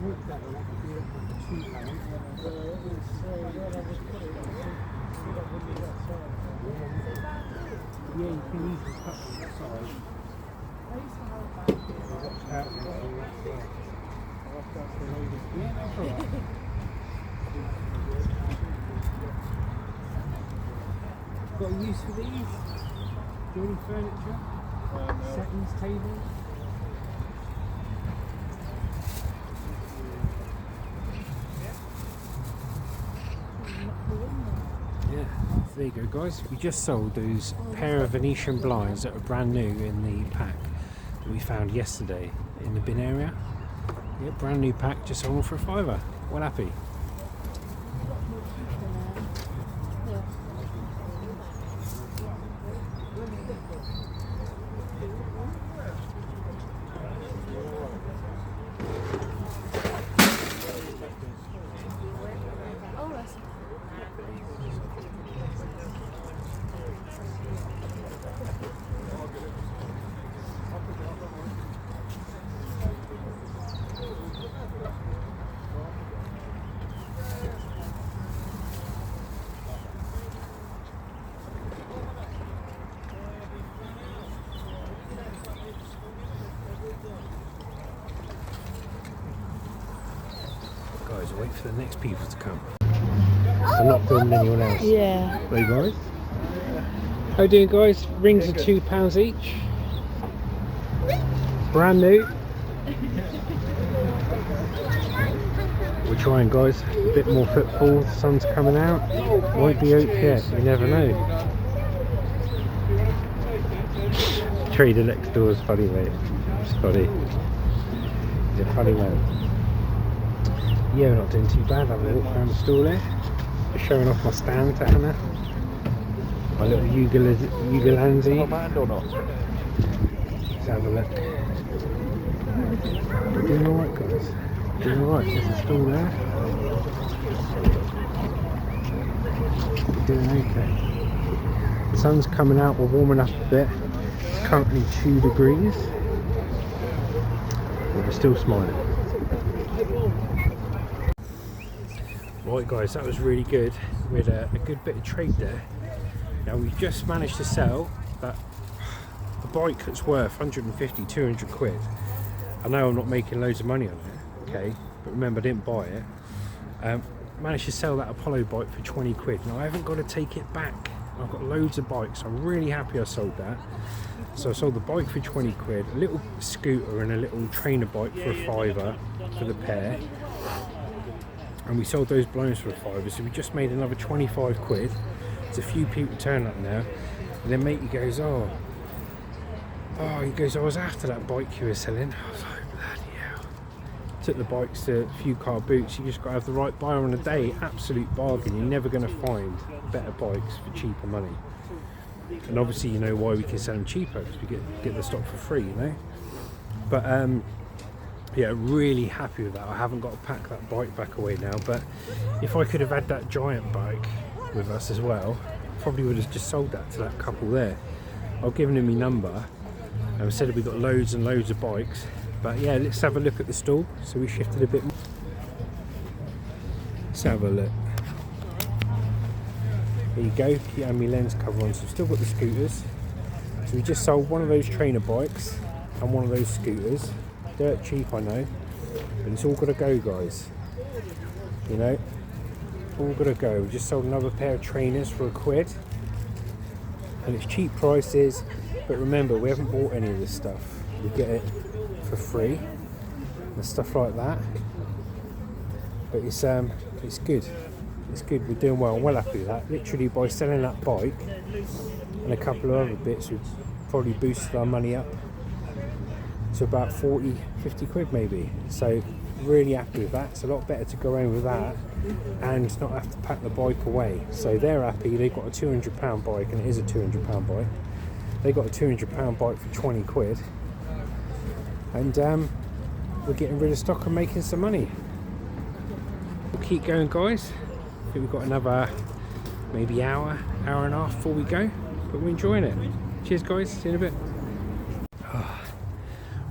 want that one, that could be £2. Yeah, you can easily cut them that side. I used to have that. Yeah, that's alright. Got a use for these? Do any furniture? Settings, tables? Yeah, there you go guys. We just sold those pair of Venetian blinds that are brand new in the pack that we found yesterday in the bin area. Yeah, brand new pack, just sold for £5. Well happy. Guys, wait for the next people to come. I'm not filming anyone else. Yeah. Hey guys. How you doing guys? Rings are £2 each. Brand new. We're trying guys. A bit more footfall. The sun's coming out. Won't be open yet. You never know. Trader next door is funny mate. It's funny. He's a funny man. Yeah, we're not doing too bad. Having a walk around the stall there. Just showing off my stand to Anna. My little Ugalanzi. Or not? Let's have a look. We're doing alright guys. Doing alright. There's a stall there. We're doing okay. The sun's coming out. We're warming up a bit. It's currently 2 degrees. But we're still smiling. Right guys, that was really good. We had a good bit of trade there. Now we've just managed to sell that a bike that's worth 150, 200 quid. I know I'm not making loads of money on it, okay, but remember I didn't buy it. Managed to sell that Apollo bike for 20 quid. Now I haven't got to take it back. I've got loads of bikes. I'm really happy I sold that. So I sold the bike for 20 quid, a little scooter and a little trainer bike for £5 for the pair. And we sold those blinds for £5, so we just made another 25 quid. There's a few people turn up now, and then matey goes, "Oh, Oh, he goes, I was after that bike you were selling. I was like, bloody hell. Took the bikes to a few car boots. You just got to have the right buyer on the day. Absolute bargain. You're never going to find better bikes for cheaper money. And obviously you know why we can sell them cheaper, because we get the stock for free, you know. But yeah, really happy with that. I haven't got to pack that bike back away now, but if I could have had that giant bike with us as well, probably would have just sold that to that couple there. I've given him my number and said we've got loads and loads of bikes. But yeah, let's have a look at the stall. So we shifted a bit more. Let's have a look. There you go, keep having my lens cover on. So we've still got the scooters. So we just sold one of those trainer bikes and one of those scooters. Dirt cheap, I know, but it's all got to go, guys. You know, all got to go. We just sold another pair of trainers for £1, and it's cheap prices. But remember, we haven't bought any of this stuff. We get it for free and stuff like that. But it's good. It's good. We're doing well. I'm well happy with that. Literally, by selling that bike and a couple of other bits, we've probably boosted our money up to about 40-50 quid maybe. So really happy with that. It's a lot better to go home with that and not have to pack the bike away. So they're happy. They've got a £200 bike, and it is a £200 bike. They got a £200 bike for 20 quid, and we're getting rid of stock and making some money. We'll keep going, guys. I think we've got another maybe hour and a half before we go, but we're enjoying it. Cheers, guys. See you in a bit.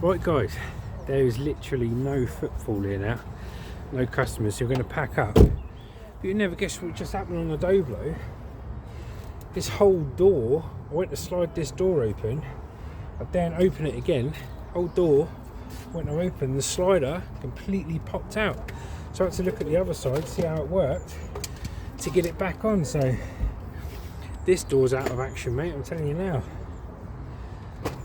Right, guys, there is literally no footfall here now, no customers, so we're going to pack up. But you never guess what just happened on the Doblo. This whole door, I went to slide this door open, I daren't open it again. Whole door went to open, the slider completely popped out. So I had to look at the other side, see how it worked to get it back on. So this door's out of action, mate, I'm telling you now.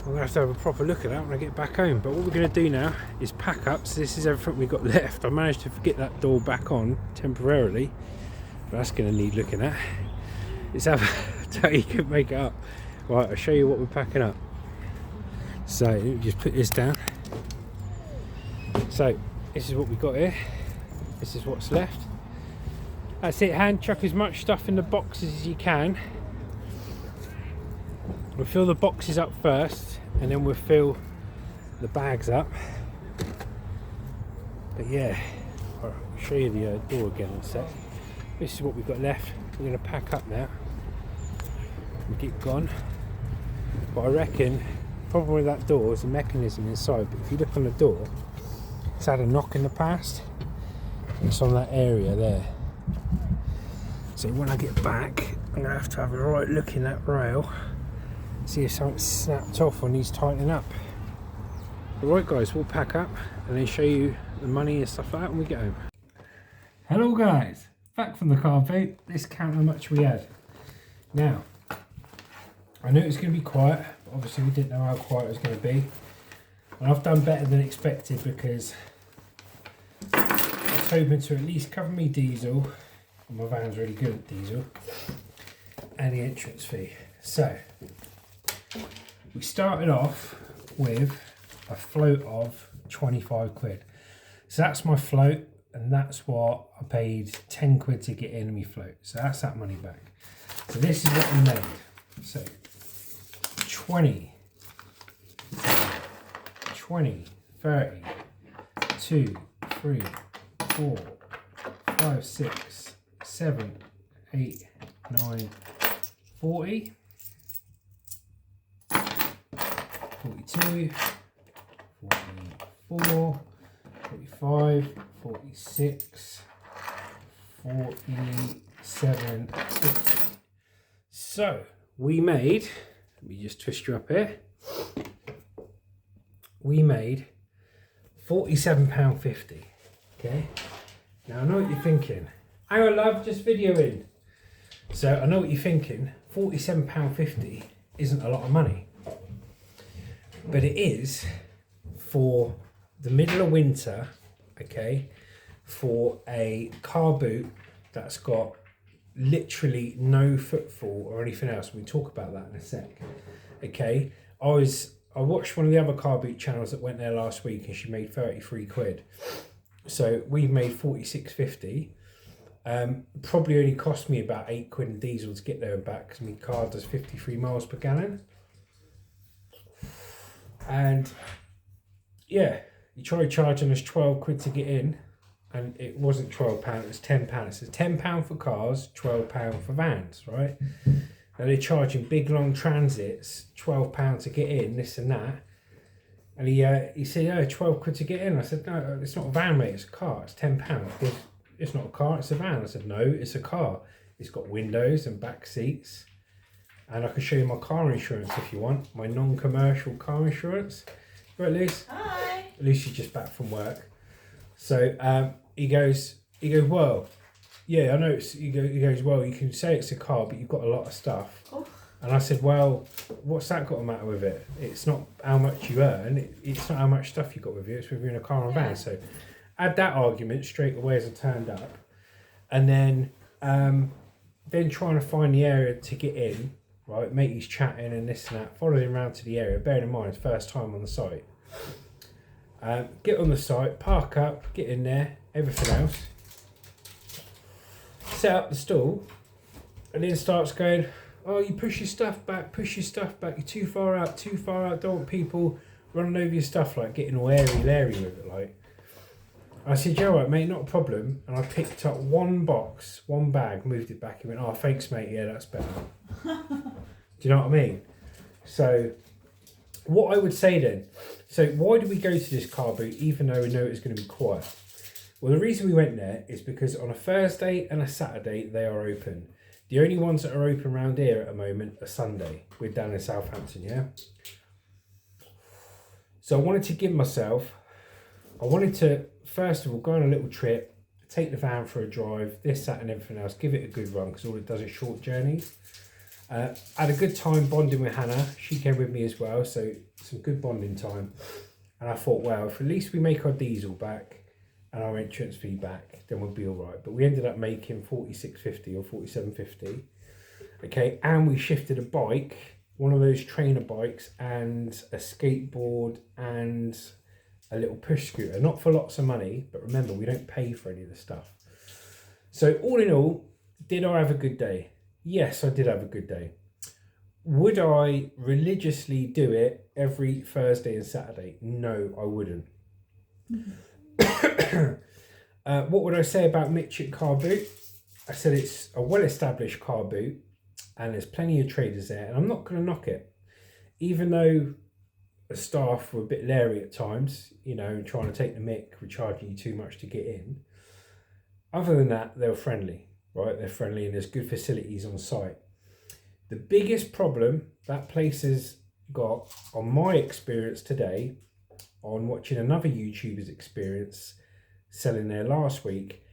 I'm going to have a proper look at that when I get back home. But what we're going to do now is pack up. So this is everything we've got left. I managed to get that door back on temporarily, but that's going to need looking at. Let's have a tell you can make it up. Right, I'll show you what we're packing up. So let me just put this down. So this is what we've got here. This is what's left. That's it, hand chuck as much stuff in the boxes as you can. We'll fill the boxes up first, and then we'll fill the bags up. But yeah, I'll show you the door again in a sec. This is what we've got left. We're going to pack up now and get gone. But I reckon the problem with that door is the mechanism inside. But if you look on the door, it's had a knock in the past. It's on that area there. So when I get back, I'm going to have a right look in that rail, see if something's snapped off or needs tightening up. Alright, guys, we'll pack up and then show you the money and stuff like that when we get home. Hello, guys, back from the car boot. Let's count how much we had. Now, I knew it was going to be quiet, but obviously we didn't know how quiet it was going to be. And I've done better than expected, because I was hoping to at least cover me diesel, and my van's really good at diesel, and the entrance fee. So we started off with a float of 25 quid. So that's my float, and that's what I paid 10 quid to get in my float. So that's that money back. So this is what we made. So 20, 30, 2, 3, 4, 5, 6, 7, 8, 9, 40, 42, 44, 45, 46, 47, 50. So we made, let me just twist you up here, we made £47.50. Okay, now I know what you're thinking. Hang on, love, just videoing. So I know what you're thinking. £47.50 isn't a lot of money, but it is for the middle of winter. Okay, for a car boot that's got literally no footfall or anything else. We talk about that in a sec. Okay, I was I watched one of the other car boot channels that went there last week, and she made 33 quid. So we've made 46.50. Probably only cost me about 8 quid in diesel to get there and back, because my car does 53 miles per gallon. And yeah, you tried charging us 12 quid to get in, and it wasn't £12, it was £10. It says £10 for cars, £12 for vans, right? Now they're charging big long transits £12 to get in, this and that. And he said, "Oh, 12 quid to get in." I said, "No, it's not a van, mate, it's a car, it's £10. It's not a car, it's a van." I said, "No, it's a car. It's got windows and back seats. And I can show you my car insurance if you want, my non-commercial car insurance." Right, Luce? Hi. Lucy's just back from work. So he goes, "Well, yeah, I know it's," he goes, "Well, you can say it's a car, but you've got a lot of stuff." Oh. And I said, "Well, what's that got to matter with it? It's not how much you earn, it's not how much stuff you got with you, it's whether you're in a car or a van." So add that argument straight away as I turned up. And then trying to find the area to get in, right? Matey's chatting and this and that, followed him around to the area, bearing in mind it's first time on the site. Get on the site, park up, get in there, everything else. Set up the stall, and then starts going, "Oh, you push your stuff back, you're too far out, don't want people running over your stuff," like getting all airy-larry with it, like. I said, "Yeah, right, mate, not a problem." And I picked up one bag, moved it back, and went, "Oh, thanks, mate, yeah, that's better." Do you know what I mean? So, what I would say then, so why did we go to this car boot even though we know it was going to be quiet? Well, the reason we went there is because on a Thursday and a Saturday, they are open. The only ones that are open around here at the moment are Sunday. We're down in Southampton, yeah? So I wanted to, first of all, go on a little trip, take the van for a drive, this, that and everything else, give it a good run, because all it does is short journeys. Had a good time bonding with Hannah. She came with me as well, so some good bonding time. And I thought, well, if at least we make our diesel back and our entrance fee back, then we'll be all right. But we ended up making 46.50 or 47.50. Okay, and we shifted a bike, one of those trainer bikes, and a skateboard and a little push scooter. Not for lots of money, but remember, we don't pay for any of the stuff. So all in all, did I have a good day? Yes, I did have a good day. Would I religiously do it every Thursday and Saturday? No, I wouldn't. What would I say about Mitchett Car Boot? I said it's a well-established car boot and there's plenty of traders there, and I'm not going to knock it. Even though the staff were a bit leery at times, you know, trying to take the mick, we're charging you too much to get in. Other than that, they were friendly, right? They're friendly and there's good facilities on site. The biggest problem that place has got, on my experience today, on watching another YouTuber's experience selling there last week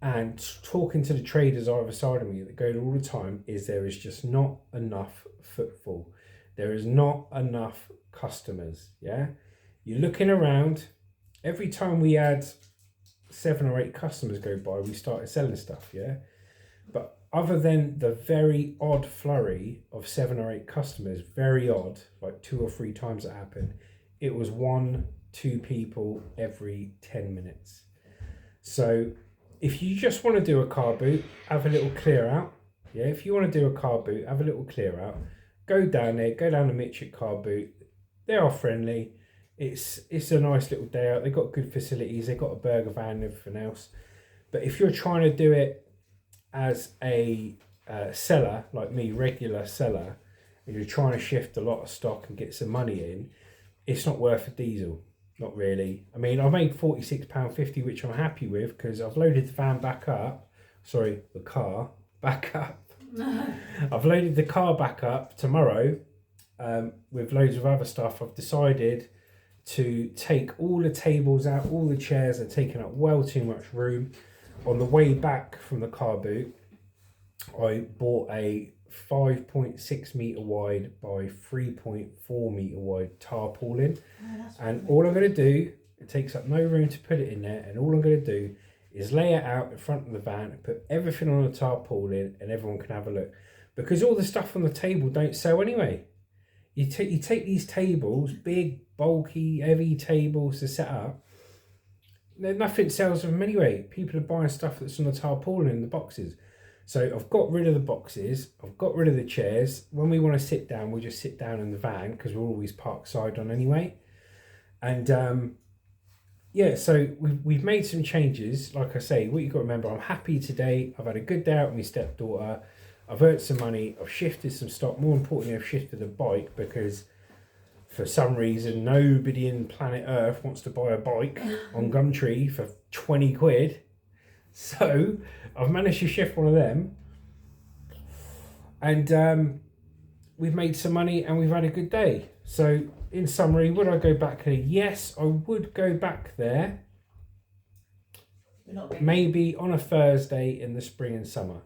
and talking to the traders either side of me that go there all the time, is there is just not enough footfall. There is not enough customers, yeah? You're looking around, every time we had 7 or 8 customers go by, we started selling stuff, yeah? But other than the very odd flurry of 7 or 8 customers, very odd, like 2 or 3 times it happened, it was 1-2 people every 10 minutes. So if you just want to do a car boot, have a little clear out. Yeah, if you want to do a car boot, have a little clear out. Go down there, go down the Mitchett Car Boot. They are friendly. It's a nice little day out. They've got good facilities. They've got a burger van and everything else. But if you're trying to do it as a seller, like me, regular seller, and you're trying to shift a lot of stock and get some money in, it's not worth a diesel. Not really. I mean, I made £46.50, which I'm happy with because I've loaded the van back up. Sorry, the car back up. I've loaded the car back up tomorrow with loads of other stuff. I've decided to take all the tables out, all the chairs are taking up well too much room. On the way back from the car boot, I bought a 5.6 metre wide by 3.4 metre wide tarpaulin. And all I'm going to do, it takes up no room to put it in there, and all I'm going to do is lay it out in front of the van and put everything on a tarpaulin and everyone can have a look. Because all the stuff on the table don't sell anyway. you take these tables, big, bulky, heavy tables to set up. Nothing sells them anyway. People are buying stuff that's on the tarpaulin in the boxes. So I've got rid of the boxes. I've got rid of the chairs. When we want to sit down, we just sit down in the van because we're always parked side on anyway. And yeah, so we've made some changes. Like I say, what you've got to remember, I'm happy today. I've had a good day out with my stepdaughter. I've earned some money. I've shifted some stock. More importantly, I've shifted a bike because for some reason, nobody in planet Earth wants to buy a bike on Gumtree for 20 quid. So I've managed to shift one of them. And we've made some money and we've had a good day. So in summary, would I go back there? Yes, I would go back there. Maybe on a Thursday in the spring and summer.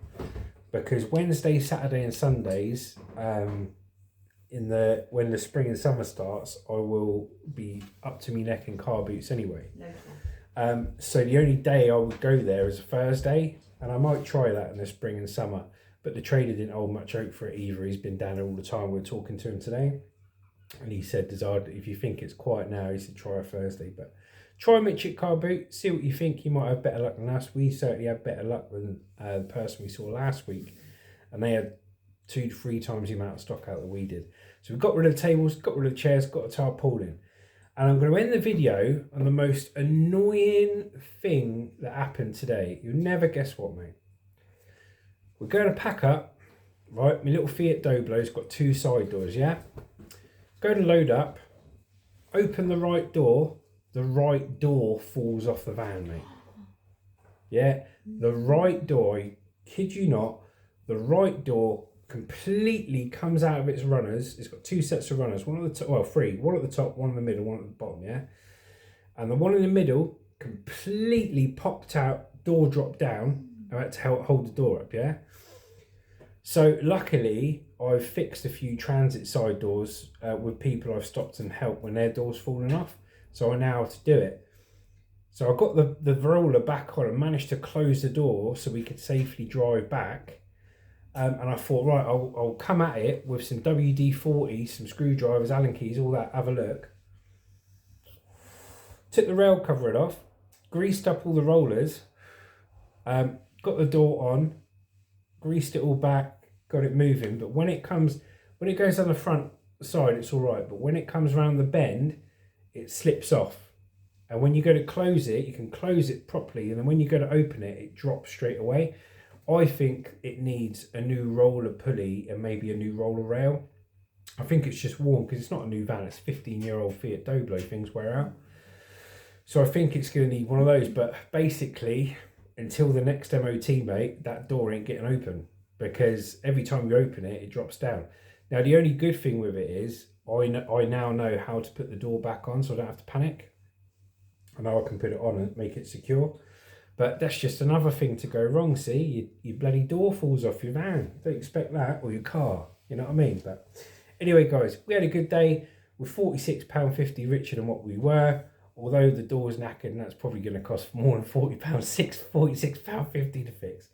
Because Wednesday, Saturday and Sundays, when the spring and summer starts, I will be up to me neck in car boots anyway. So the only day I would go there is a Thursday, and I might try that in the spring and summer. But the trader didn't hold much hope for it either. He's been down there all the time. We were talking to him today, and he said, if you think it's quiet now, he said try a Thursday. But try Mitchell car boot, see what you think. You might have better luck than us. We certainly had better luck than the person we saw last week, and they had 2 to 3 times the amount of stock out that we did. So we got rid of the tables, got rid of the chairs, got a tarpaulin. And I'm going to end the video on the most annoying thing that happened today. You'll never guess what, mate. We're going to pack up, right? My little Fiat Doblo's got 2 side doors, yeah? Go to load up, open the right door falls off the van, mate. Yeah, the right door, I kid you not, the right door completely comes out of its runners. It's got 2 sets of runners, one at the top, well, 3, one at the top, one in the middle, one at the bottom, yeah? And the one in the middle completely popped out, door dropped down. I had to hold the door up, yeah? So luckily, I've fixed a few transit side doors with people I've stopped and helped when their door's fallen off. So I know how to do it. So I got the roller back on and managed to close the door so we could safely drive back. And I thought, right, I'll come at it with some WD-40, some screwdrivers, Allen keys, all that, have a look. Took the rail cover off, greased up all the rollers, got the door on, greased it all back, got it moving. But when it goes on the front side, it's all right. But when it comes around the bend, it slips off. And when you go to close it, you can close it properly. And then when you go to open it, it drops straight away. I think it needs a new roller pulley and maybe a new roller rail. I think it's just worn because it's not a new van. It's 15-year-old Fiat Doblo, things wear out. So I think it's going to need one of those. But basically, until the next MOT, mate, that door ain't getting open. Because every time you open it, it drops down. Now, the only good thing with it is I now know how to put the door back on so I don't have to panic. I know I can put it on and make it secure. But that's just another thing to go wrong, see? Your bloody door falls off your van. Don't expect that, or your car. You know what I mean? But anyway, guys, we had a good day. We're £46.50 richer than what we were. Although the door's knackered, and that's probably going to cost more than £46.50 to fix.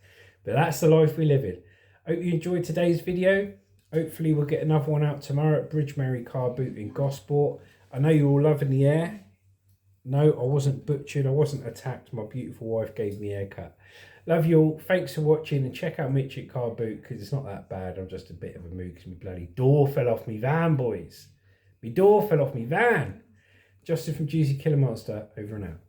But that's the life we live in. Hope you enjoyed today's video. Hopefully we'll get another one out tomorrow at Bridge Mary Car Boot in Gosport. I know you're all loving the air. No, I wasn't butchered. I wasn't attacked. My beautiful wife gave me a haircut. Love you all. Thanks for watching. And check out Mitch at Car Boot because it's not that bad. I'm just a bit of a mood because my bloody door fell off me van, boys. My door fell off me van. Justin from Juicy Killer Monster. Over and out.